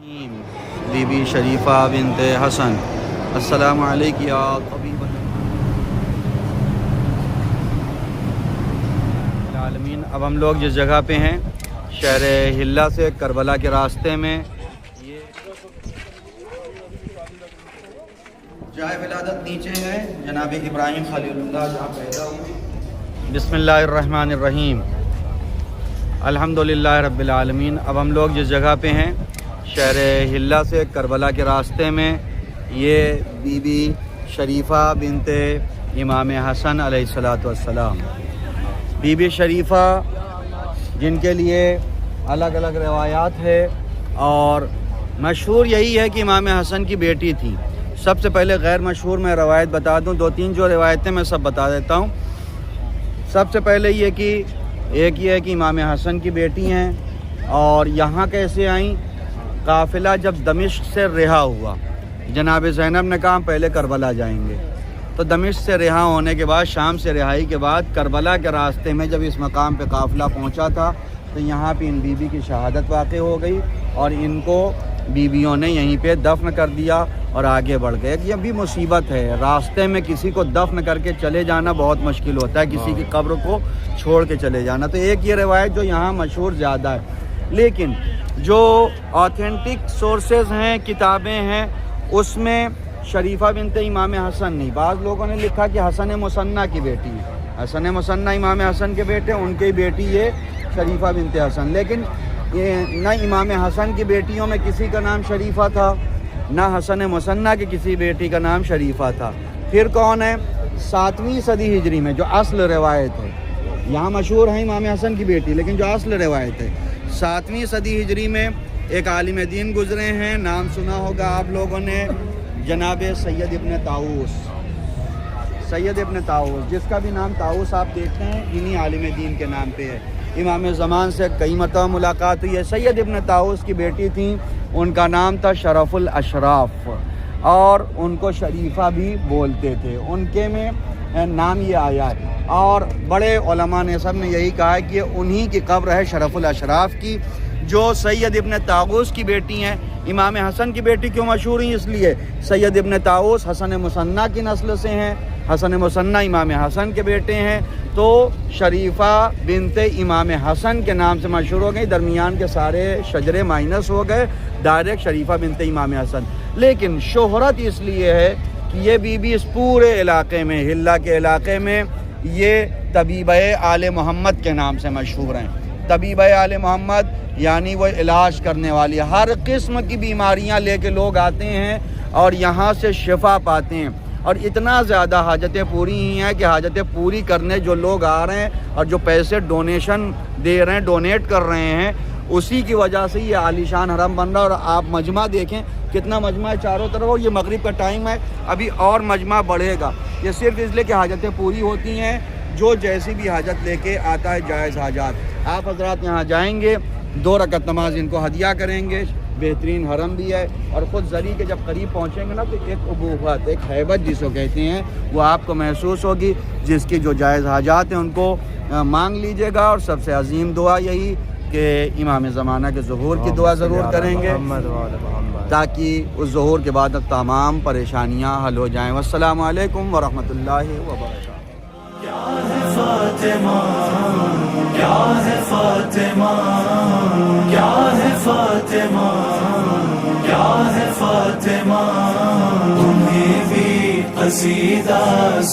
Be be شریفہ بنت حسن السلام علیکم یا طبیبۃ العالمین۔ اب ہم لوگ جس جگہ پہ ہیں شہر حلہ سے کربلا کے راستے میں، یہ جائے ولادت نیچے ہے جناب ابراہیم خلیل اللہ جہاں پیدا ہوئے۔ بسم اللہ الرحمن الرحیم، الحمدللہ رب العالمین۔ اب ہم لوگ جس جگہ پہ ہیں شہر حلہ سے کربلا کے راستے میں، یہ بی بی شریفہ بنت امام حسن علیہ السلام۔ بی بی شریفہ جن کے لیے الگ الگ روایات ہے، اور مشہور یہی ہے کہ امام حسن کی بیٹی تھی۔ سب سے پہلے غیر مشہور میں روایت بتا دوں، دو تین جو روایتیں میں سب بتا دیتا ہوں۔ سب سے پہلے یہ کہ ایک یہ ہے کہ امام حسن کی بیٹی ہیں، اور یہاں کیسے آئیں؟ قافلہ جب دمشق سے رہا ہوا، جناب زینب نے کہا پہلے کربلا جائیں گے، تو دمشق سے رہا ہونے کے بعد، شام سے رہائی کے بعد، کربلا کے راستے میں جب اس مقام پہ قافلہ پہنچا تھا تو یہاں پہ ان بیوی کی شہادت واقع ہو گئی، اور ان کو بیویوں نے یہیں پہ دفن کر دیا اور آگے بڑھ گئے۔ یہ بھی مصیبت ہے، راستے میں کسی کو دفن کر کے چلے جانا بہت مشکل ہوتا ہے، کسی کی قبر کو چھوڑ کے چلے جانا۔ تو ایک یہ روایت جو یہاں مشہور زیادہ ہے، لیکن جو آتھینٹک سورسز ہیں، کتابیں ہیں، اس میں شریفہ بنت امام حسن نہیں، بعض لوگوں نے لکھا کہ حسن مصنع کی بیٹی ہے، حسن مصنع امام حسن کے بیٹے، ان کی بیٹی یہ شریفہ بنت حسن، لیکن نہ امام حسن کی بیٹیوں میں کسی کا نام شریفہ تھا، نہ حسن مصنع کی کسی بیٹی کا نام شریفہ تھا۔ پھر کون ہے؟ 7ویں صدی ہجری میں جو اصل روایت ہے، یہاں مشہور ہے امام حسن کی بیٹی، لیکن جو اصل روایت ہے 7ویں صدی ہجری میں ایک عالم دین گزرے ہیں، نام سنا ہوگا آپ لوگوں نے، جناب سید ابن طاؤس۔ سید ابن طاؤس، جس کا بھی نام طاؤس آپ دیکھتے ہیں، انہی عالم دین کے نام پہ ہے۔ امام زمان سے کئی مرتبہ ملاقات ہوئی ہے۔ سید ابن طاؤس کی بیٹی تھیں، ان کا نام تھا شرف الاشراف، اور ان کو شریفہ بھی بولتے تھے، ان کے میں نام یہ آیا ہے۔ اور بڑے علماء نے سب نے یہی کہا ہے کہ انہی کی قبر ہے شرف الاشراف کی، جو سید ابن طاؤس کی بیٹی ہیں۔ امام حسن کی بیٹی کیوں مشہور ہیں؟ اس لیے سید ابن طاؤس حسن مصنع کی نسل سے ہیں، حسن مصنع امام حسن کے بیٹے ہیں، تو شریفہ بنت امام حسن کے نام سے مشہور ہو گئی، درمیان کے سارے شجرے مائنس ہو گئے، ڈائریکٹ شریفہ بنت امام حسن۔ لیکن شہرت اس لیے ہے کہ یہ بی بی اس پورے علاقے میں، حلہ کے علاقے میں، یہ طبیبہ آل محمد کے نام سے مشہور ہیں۔ طبیبہ آل محمد یعنی وہ علاج کرنے والی، ہر قسم کی بیماریاں لے کے لوگ آتے ہیں اور یہاں سے شفا پاتے ہیں، اور اتنا زیادہ حاجتیں پوری ہی ہیں کہ حاجتیں پوری کرنے جو لوگ آ رہے ہیں اور جو پیسے ڈونیشن دے رہے ہیں، ڈونیٹ کر رہے ہیں، اسی کی وجہ سے یہ عالیشان حرم بن رہا ہے۔ اور آپ مجمع دیکھیں کتنا مجمع ہے چاروں طرف، اور یہ مغرب کا ٹائم ہے، ابھی اور مجمع بڑھے گا۔ یہ صرف اس لیے کہ حاجتیں پوری ہوتی ہیں، جو جیسی بھی حاجت لے کے آتا ہے جائز حاجات۔ آپ حضرات یہاں جائیں گے، 2 رکعت نماز ان کو ہدیہ کریں گے، بہترین حرم بھی ہے، اور خود زری کے جب قریب پہنچیں گے نا تو ایک ابوت، ایک ہیبت جس کو کہتے ہیں، وہ آپ کو محسوس ہوگی۔ جس کی جو جائز حاجات ہیں ان کو مانگ لیجئے گا، اور سب سے عظیم دعا یہی کہ امام زمانہ کے ظہور کی دعا ضرور کریں گے، تاکہ اس ظہور کے بعد تمام پریشانیاں حل ہو جائیں۔ والسلام علیکم ورحمۃ اللہ وبرکاتہ۔ کیا ہے فاطمہ، کیا ہے فاطمہ، کیا ہے فاطمہ، کیا ہے فاطمہ، تمہیں بھی قصیدہ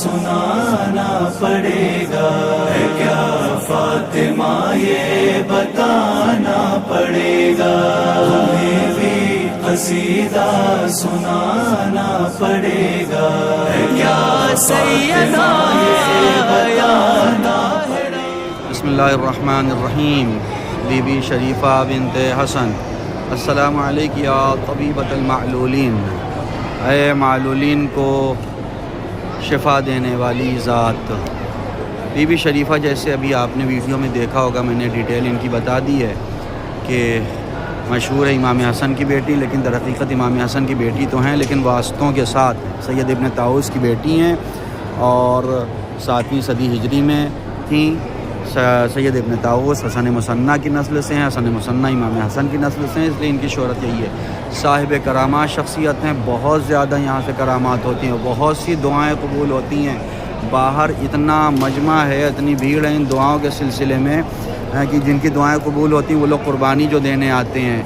سنانا پڑے گا، ہے کیا فاطمہ یہ بتانا پڑے گا، تمہیں بھی قصیدہ سنانا پڑے گا، ہے کیا سیدہ یہ بتانا پڑے گا۔ بسم اللہ الرحمن الرحیم، بی بی شریفہ بنت حسن السلام علیکم یا طبیبۃ المعلولین، اے معلولین کو شفا دینے والی ذات۔ بی بی شریفہ جیسے ابھی آپ نے ویڈیو میں دیکھا ہوگا، میں نے ڈیٹیل ان کی بتا دی ہے کہ مشہور ہے امام حسن کی بیٹی، لیکن در حقیقت امام حسن کی بیٹی تو ہیں، لیکن واسطوں کے ساتھ سید ابن طاؤس کی بیٹی ہیں، اور 7ویں صدی ہجری میں تھیں، سید ابن طاؤس حسن مصنع کی نسل سے ہیں، حسن مصنع امام حسن کی نسل سے ہیں، اس لیے ان کی شہرت یہی ہے۔ صاحب کرامات شخصیت ہیں، بہت زیادہ یہاں سے کرامات ہوتی ہیں، بہت سی دعائیں قبول ہوتی ہیں۔ باہر اتنا مجمع ہے، اتنی بھیڑ ہے ان دعاؤں کے سلسلے میں کہ جن کی دعائیں قبول ہوتی ہیں وہ لوگ قربانی جو دینے آتے ہیں،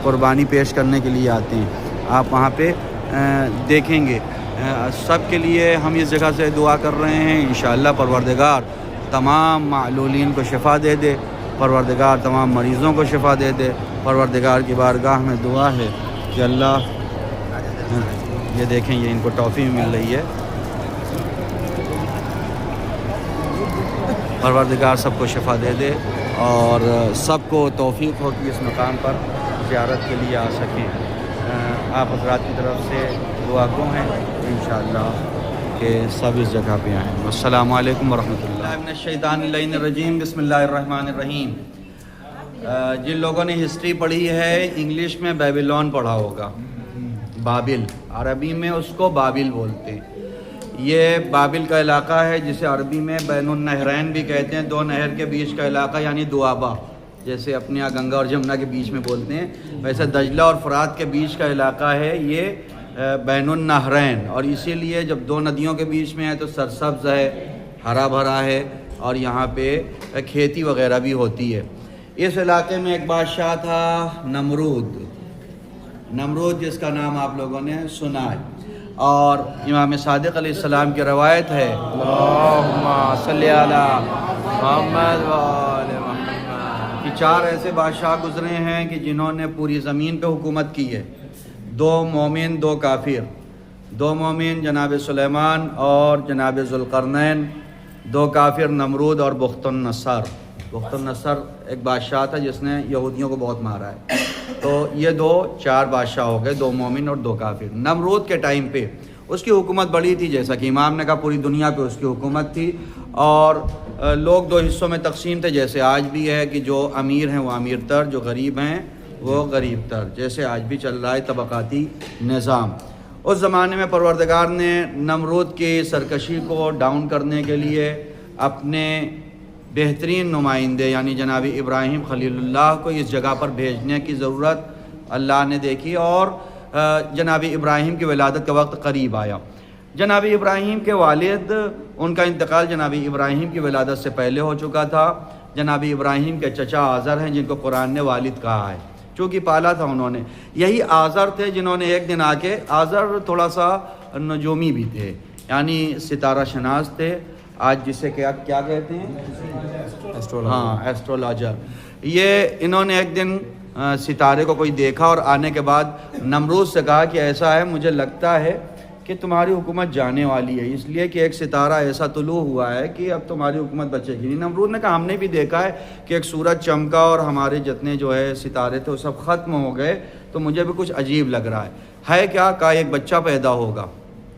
قربانی پیش کرنے کے لیے آتے ہیں، آپ وہاں پہ دیکھیں گے۔ سب کے لیے ہم اس جگہ سے دعا کر رہے ہیں، انشاءاللہ پروردگار تمام معلولین کو شفا دے دے، پروردگار تمام مریضوں کو شفا دے دے۔ پروردگار کی بارگاہ میں دعا ہے کہ اللہ، یہ دیکھیں یہ ان کو ٹافی مل رہی ہے، پروردگار سب کو شفا دے دے اور سب کو توفیق ہو کہ اس مقام پر زیارت کے لیے آ سکیں۔ آپ حضرات کی طرف سے دعا کو ہیں انشاءاللہ کہ سب اس جگہ پہ آئیں۔ السلام علیکم ورحمۃ اللہ من الشیطان اللعین الرجیم، بسم اللہ الرحمن الرحیم۔ جن لوگوں نے ہسٹری پڑھی ہے انگلش میں بیبیلون پڑھا ہوگا، بابل، عربی میں اس کو بابل بولتے ہیں۔ یہ بابل کا علاقہ ہے جسے عربی میں بین النہرین بھی کہتے ہیں، دو نہر کے بیچ کا علاقہ، یعنی دوآبہ، جیسے اپنے یہاں گنگا اور جمنا کے بیچ میں بولتے ہیں، ویسے دجلہ اور فرات کے بیچ کا علاقہ ہے یہ بین النہرین، اور اسی لیے جب دو ندیوں کے بیچ میں ہے تو سرسبز ہے، ہرا بھرا ہے، اور یہاں پہ کھیتی وغیرہ بھی ہوتی ہے۔ اس علاقے میں ایک بادشاہ تھا نمرود، جس کا نام آپ لوگوں نے سنا ہے، اور امام صادق علیہ السلام کی روایت ہے، اللہم صلی علی محمد و آل محمد، کہ 4 ایسے بادشاہ گزرے ہیں کہ جنہوں نے پوری زمین پہ حکومت کی ہے، 2 مومن 2 کافر، 2 مومن جناب سلیمان اور جناب ذوالقرنین، 2 کافر نمرود اور بخت النصر۔ بخت النصر ایک بادشاہ تھا جس نے یہودیوں کو بہت مارا ہے، تو یہ 4 بادشاہ ہو گئے، 2 مومن اور 2 کافر۔ نمرود کے ٹائم پہ اس کی حکومت بڑی تھی، جیسا کہ امام نے کہا پوری دنیا پہ اس کی حکومت تھی، اور لوگ 2 حصوں میں تقسیم تھے، جیسے آج بھی ہے کہ جو امیر ہیں وہ امیر تر، جو غریب ہیں وہ غریب تر، جیسے آج بھی چل رہا ہے طبقاتی نظام۔ اس زمانے میں پروردگار نے نمرود کی سرکشی کو ڈاؤن کرنے کے لیے اپنے بہترین نمائندے یعنی جناب ابراہیم خلیل اللہ کو اس جگہ پر بھیجنے کی ضرورت اللہ نے دیکھی، اور جناب ابراہیم کی ولادت کا وقت قریب آیا۔ جناب ابراہیم کے والد، ان کا انتقال جناب ابراہیم کی ولادت سے پہلے ہو چکا تھا۔ جناب ابراہیم کے چچا آزر ہیں جن کو قرآن نے والد کہا ہے، چونکہ پالا تھا انہوں نے۔ یہی آزر تھے جنہوں نے ایک دن آ کے، آزر تھوڑا سا نجومی بھی تھے، یعنی ستارہ شناس تھے، آج جسے کیا کہتے ہیں، ایسٹرولوجر۔ یہ انہوں نے ایک دن ستارے کو کوئی دیکھا اور آنے کے بعد نمرود سے کہا کہ ایسا ہے، مجھے لگتا ہے کہ تمہاری حکومت جانے والی ہے، اس لیے کہ ایک ستارہ ایسا طلوع ہوا ہے کہ اب تمہاری حکومت بچے گی نہیں۔ نمرود نے کہا ہم نے بھی دیکھا ہے کہ ایک سورج چمکا اور ہمارے جتنے جو ہے ستارے تھے وہ سب ختم ہو گئے، تو مجھے بھی کچھ عجیب لگ رہا ہے کیا؟ کہا ایک بچہ پیدا ہوگا۔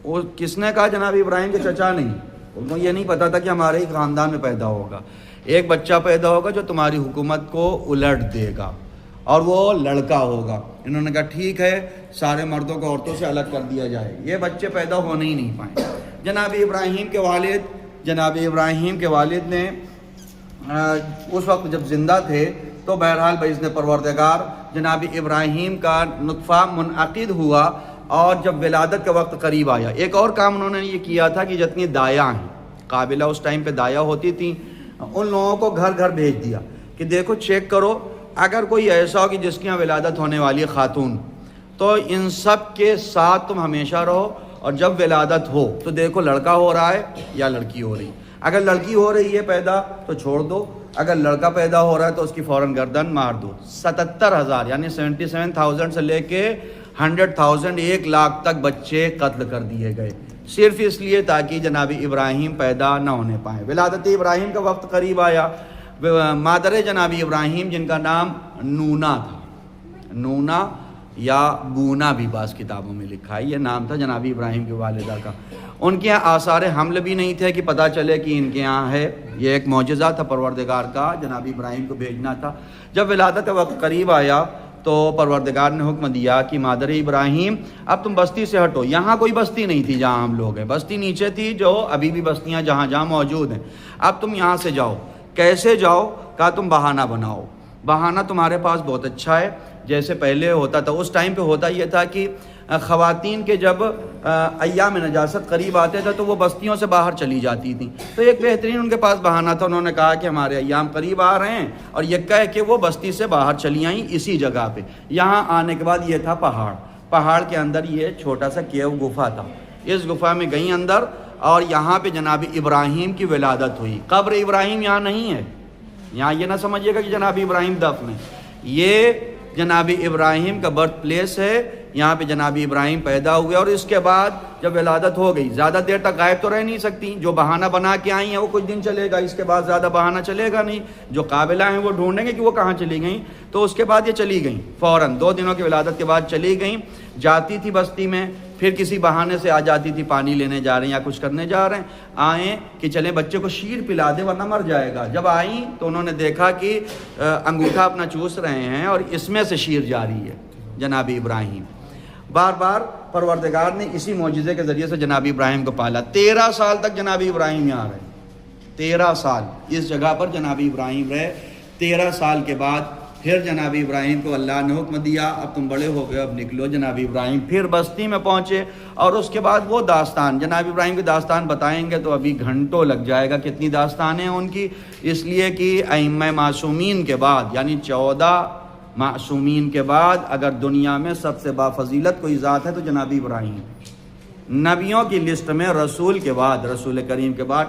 وہ کس نے کہا؟ جناب ابراہیم کے چچا نہیں، ان کو یہ نہیں پتا تھا کہ ہمارے ہی خاندان میں پیدا ہوگا، ایک بچہ پیدا ہوگا جو تمہاری حکومت کو الٹ دے گا، اور وہ لڑکا ہوگا۔ انہوں نے کہا ٹھیک ہے، سارے مردوں کو عورتوں سے الگ کر دیا جائے، یہ بچے پیدا ہونے ہی نہیں پائیں۔ جناب ابراہیم کے والد نے اس وقت جب زندہ تھے تو بہرحال باذن پروردگار جناب ابراہیم کا نطفہ منعقد ہوا، اور جب ولادت کا وقت قریب آیا، ایک اور کام انہوں نے یہ کیا تھا کہ جتنی دایاں ہیں، قابلہ اس ٹائم پہ دایا ہوتی تھیں، ان لوگوں کو گھر گھر بھیج دیا کہ دیکھو چیک کرو، اگر کوئی ایسا ہو کہ جس کی یہاں ولادت ہونے والی ہے خاتون، تو ان سب کے ساتھ تم ہمیشہ رہو، اور جب ولادت ہو تو دیکھو لڑکا ہو رہا ہے یا لڑکی ہو رہی، اگر لڑکی ہو رہی ہے پیدا تو چھوڑ دو، اگر لڑکا پیدا ہو رہا ہے تو اس کی فوراً گردن مار دو۔ 77,000 یعنی 77,000 سے لے کے 100,000 1 لاکھ تک بچے قتل کر دیے گئے، صرف اس لیے تاکہ جناب ابراہیم پیدا نہ ہونے پائیں۔ ولادت ابراہیم کا وقت قریب آیا، مادر جناب ابراہیم جن کا نام نونا تھا، نونا یا بونا بھی بعض کتابوں میں لکھا ہے، یہ نام تھا جناب ابراہیم کی والدہ کا۔ ان کے یہاں آثار حمل بھی نہیں تھے کہ پتہ چلے کہ ان کے یہاں ہے، یہ ایک معجزہ تھا پروردگار کا، جناب ابراہیم کو بھیجنا تھا۔ جب ولادت کا وقت قریب آیا تو پروردگار نے حکم دیا کہ مادر ابراہیم اب تم بستی سے ہٹو، یہاں کوئی بستی نہیں تھی جہاں ہم لوگ ہیں، بستی نیچے تھی جو ابھی بھی بستیاں جہاں جہاں موجود ہیں، اب تم یہاں سے جاؤ کیسے جاؤ؟ کہا تم بہانہ بناؤ، بہانہ تمہارے پاس بہت اچھا ہے۔ جیسے پہلے ہوتا تھا، اس ٹائم پہ ہوتا یہ تھا کہ خواتین کے جب ایام نجاست قریب آتے تھے تو وہ بستیوں سے باہر چلی جاتی تھیں، تو ایک بہترین ان کے پاس بہانہ تھا، انہوں نے کہا کہ ہمارے ایام قریب آ رہے ہیں، اور یہ کہہ کہ وہ بستی سے باہر چلی آئیں اسی جگہ پہ۔ یہاں آنے کے بعد یہ تھا پہاڑ کے اندر یہ چھوٹا سا کیو گفا تھا، اس گفا میں گئیں اندر، اور یہاں پہ جناب ابراہیم کی ولادت ہوئی۔ قبر ابراہیم یہاں نہیں ہے، یہاں یہ نہ سمجھیے گا کہ جناب ابراہیم دفن ہے، یہ جناب ابراہیم کا برتھ پلیس ہے، یہاں پہ جناب ابراہیم پیدا ہوئے، اور اس کے بعد جب ولادت ہو گئی، زیادہ دیر تک غائب تو رہ نہیں سکتی، جو بہانہ بنا کے آئی ہیں وہ کچھ دن چلے گا، اس کے بعد زیادہ بہانہ چلے گا نہیں، جو قابلہ ہیں وہ ڈھونڈیں گے کہ وہ کہاں چلی گئیں، تو اس کے بعد یہ چلی گئیں فوراً 2 دنوں کی ولادت کے بعد چلی گئیں، جاتی تھی بستی میں، پھر کسی بہانے سے آ جاتی تھی، پانی لینے جا رہے ہیں یا کچھ کرنے جا رہے ہیں، آئیں کہ چلیں بچے کو شیر پلا دے ورنہ مر جائے گا۔ جب آئیں تو انہوں نے دیکھا کہ انگوٹھا اپنا چوس رہے ہیں اور اس میں سے شیر جاری ہے جناب ابراہیم۔ بار بار پروردگار نے اسی معجزے کے ذریعے سے جناب ابراہیم کو پالا۔ 13 سال تک جناب ابراہیم یہاں رہے، 13 سال اس جگہ پر جناب ابراہیم رہے۔ 13 سال کے بعد پھر جناب ابراہیم کو اللہ نے حکم دیا، اب تم بڑے ہو گئے، اب نکلو۔ جناب ابراہیم پھر بستی میں پہنچے، اور اس کے بعد وہ داستان، جناب ابراہیم کی داستان بتائیں گے تو ابھی گھنٹوں لگ جائے گا، کتنی داستانیں ان کی، اس لیے کہ ائمہ معصومین کے بعد، یعنی 14 معصومین کے بعد اگر دنیا میں سب سے بافضیلت کوئی ذات ہے تو جناب ابراہیم، نبیوں کی لسٹ میں رسول کے بعد، رسول کریم کے بعد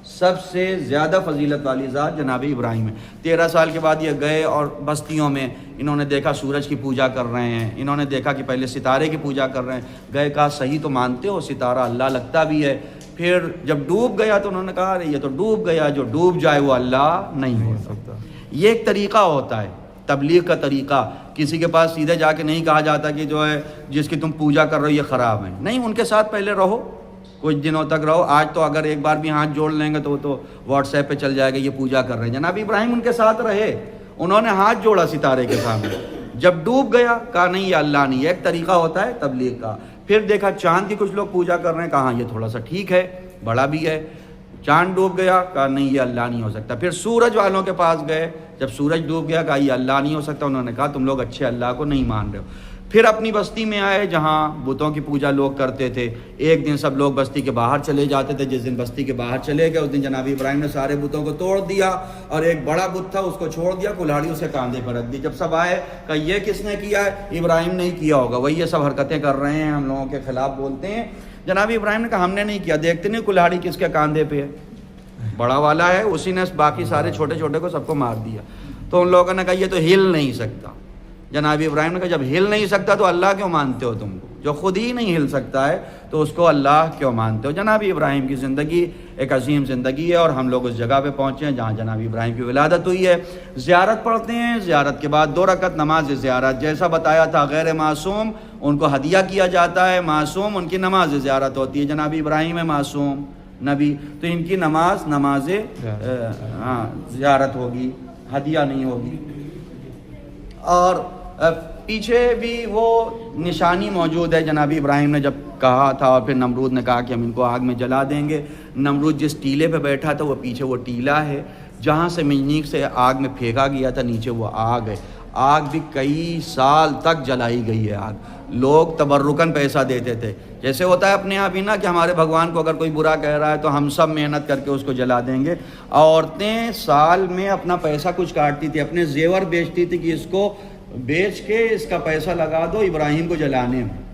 سب سے زیادہ فضیلت والی ذات جناب ابراہیم ہے۔ 13 سال کے بعد یہ گئے اور بستیوں میں انہوں نے دیکھا سورج کی پوجا کر رہے ہیں، انہوں نے دیکھا کہ پہلے ستارے کی پوجا کر رہے ہیں، گئے کہا صحیح تو مانتے ہو ستارہ اللہ لگتا بھی ہے، پھر جب ڈوب گیا تو انہوں نے کہا یہ تو ڈوب گیا، جو ڈوب جائے وہ اللہ نہیں ہو سکتا۔ یہ ایک طریقہ ہوتا ہے تبلیغ کا طریقہ، کسی کے پاس سیدھے جا کے نہیں کہا جاتا کہ جو ہے جس کی تم پوجا کر رہے ہو یہ خراب ہے، نہیں، ان کے ساتھ پہلے رہو، کچھ دنوں تک رہو۔ آج تو اگر ایک بار بھی ہاتھ جوڑ لیں گے تو وہ تو واٹس ایپ پہ چل جائے گا یہ پوجا کر رہے ہیں۔ جناب ابراہیم ان کے ساتھ رہے، انہوں نے ہاتھ جوڑا ستارے کے سامنے، جب ڈوب گیا کہا نہیں یہ اللہ نہیں ہے۔ ایک طریقہ ہوتا ہے تبلیغ کا۔ پھر دیکھا چاند کی کچھ لوگ پوجا کر رہے ہیں، کہا یہ تھوڑا سا ٹھیک ہے، بڑا بھی ہے۔ چاند ڈوب گیا کہا نہیں یہ اللہ نہیں ہو سکتا۔ پھر سورج والوں کے پاس گئے، جب سورج ڈوب گیا کہا یہ اللہ نہیں ہو سکتا، انہوں نے کہا تم لوگ اچھے اللہ کو نہیں مان رہے ہو۔ پھر اپنی بستی میں آئے جہاں بتوں کی پوجا لوگ کرتے تھے، ایک دن سب لوگ بستی کے باہر چلے جاتے تھے، جس دن بستی کے باہر چلے گئے اس دن جناب ابراہیم نے سارے بتوں کو توڑ دیا، اور ایک بڑا بت تھا اس کو چھوڑ دیا، کلہاڑی اسے کاندھے پر رکھ دی۔ جب سب آئے کہا یہ کس نے کیا ہے؟ ابراہیم نے کیا ہوگا، وہی یہ سب حرکتیں کر رہے ہیں، ہم لوگوں کے خلاف بولتے ہیں۔ جناب ابراہیم نے کہا ہم نے نہیں کیا، دیکھتے نہیں کلہاڑی کس کے کاندھے پہ ہے، بڑا والا ہے، اسی نے باقی سارے چھوٹے چھوٹے کو سب کو مار دیا۔ تو ان لوگوں نے کہا یہ تو ہل نہیں سکتا۔ جناب ابراہیم نے کہا جب ہل نہیں سکتا تو اللہ کیوں مانتے ہو تم کو؟ جو خود ہی نہیں ہل سکتا ہے تو اس کو اللہ کیوں مانتے ہو؟ جناب ابراہیم کی زندگی ایک عظیم زندگی ہے، اور ہم لوگ اس جگہ پہ پہنچے ہیں جہاں جناب ابراہیم کی ولادت ہوئی ہے۔ زیارت پڑھتے ہیں، زیارت کے بعد 2 رکعت نماز زیارت، جیسا بتایا تھا غیر معصوم ان کو ہدیہ کیا جاتا ہے، معصوم ان کی نماز زیارت ہوتی ہے۔ جناب ابراہیم ہے معصوم نبی، تو ان کی نماز زیارت ہوگی، ہدیہ نہیں ہوگی۔ اور پیچھے بھی وہ نشانی موجود ہے، جناب ابراہیم نے جب کہا تھا اور پھر نمرود نے کہا کہ ہم ان کو آگ میں جلا دیں گے، نمرود جس ٹیلے پہ بیٹھا تھا وہ پیچھے وہ ٹیلا ہے جہاں سے منجنیق سے آگ میں پھینکا گیا تھا، نیچے وہ آگ ہے۔ آگ بھی کئی سال تک جلائی گئی ہے آگ، لوگ تبرکاً پیسہ دیتے تھے، جیسے ہوتا ہے اپنے یہاں بھی نا کہ ہمارے بھگوان کو اگر کوئی برا کہہ رہا ہے تو ہم سب محنت کر کے اس کو جلا دیں گے۔ عورتیں سال میں اپنا پیسہ کچھ کاٹتی تھی، اپنے زیور بیچتی تھی کہ اس کو بیچ کے اس کا پیسہ لگا دو ابراہیم کو جلانے میں۔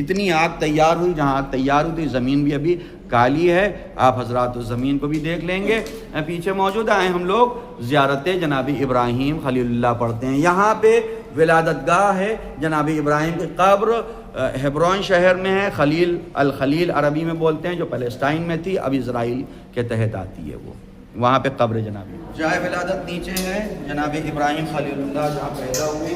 اتنی آگ تیار ہوئی، جہاں آگ تیار ہوئی زمین بھی ابھی کالی ہے، آپ حضرات اس زمین کو بھی دیکھ لیں گے، پیچھے موجود ہیں۔ ہم لوگ زیارت جناب ابراہیم خلیل اللہ پڑھتے ہیں، یہاں پہ ولادت گاہ ہے جناب ابراہیم کی قبر ہیبرون شہر میں ہے، خلیل الخلیل عربی میں بولتے ہیں، جو پیلسٹائن میں تھی، اب اسرائیل کے تحت آتی ہے، وہ وہاں پہ قبر جناب جائے ولادت نیچے ہے جناب ابراہیم خلیل اللہ جہاں پیدا ہوئے۔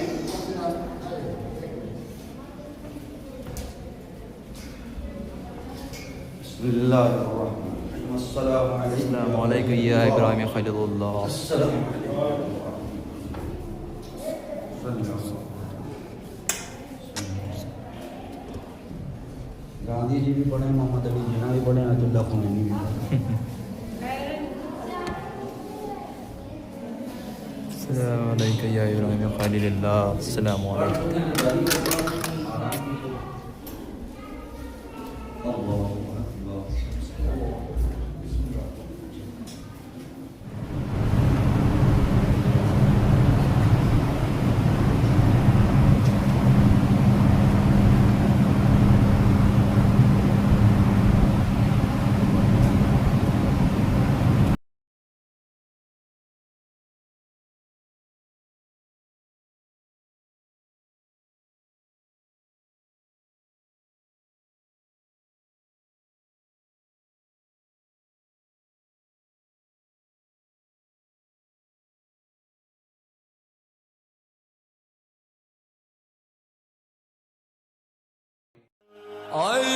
بسم اللہ الرحمن الرحیم، السلام علیکم یا ابراہیم خلیل اللہ۔ السلام علیکم۔ گاندھی جی بھی پڑھے، محمد علی جناح بھی پڑھے، آیت اللہ خمینی بھی پڑھے۔ السلام علیکم یا ابراہیم خلیل اللہ. السلام علیکم. آئے